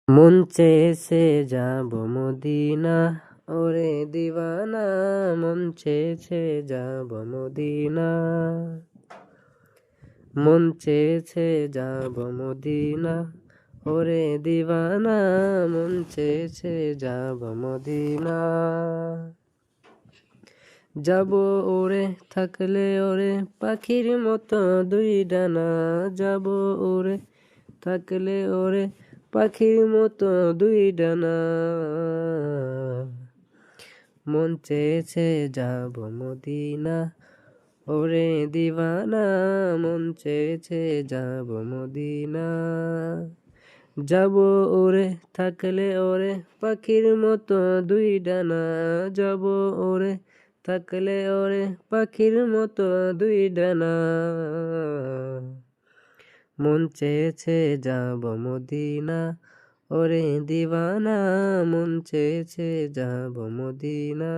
মন চেয়েছে যাব মদিনা, ওরে দিওয়ানা মন চেয়েছে যাব মদিনা, মন চেয়েছে যাব মদিনা, ওরে দিওয়ানা মন চেয়েছে যাব মদিনা। যাব ওরে থাকলে ওরে পাখির মতো দুই ডানা, যাব ওরে থাকলে ওরে পাখির মতো দুই ডানা, মন চেয়েছে যাব মদিনা, ওরে দিওয়ানা মন চেয়েছে যাব মদিনা। যাব ওরে থাকলে ওরে পাখির মতো দুই ডানা, যাব ওরে থাকলে ওরে পাখির মতো দুই ডানা, মন চেয়েছে যাব মদিনা, ওরে দিওয়ানা মন চেয়েছে যাব মদিনা।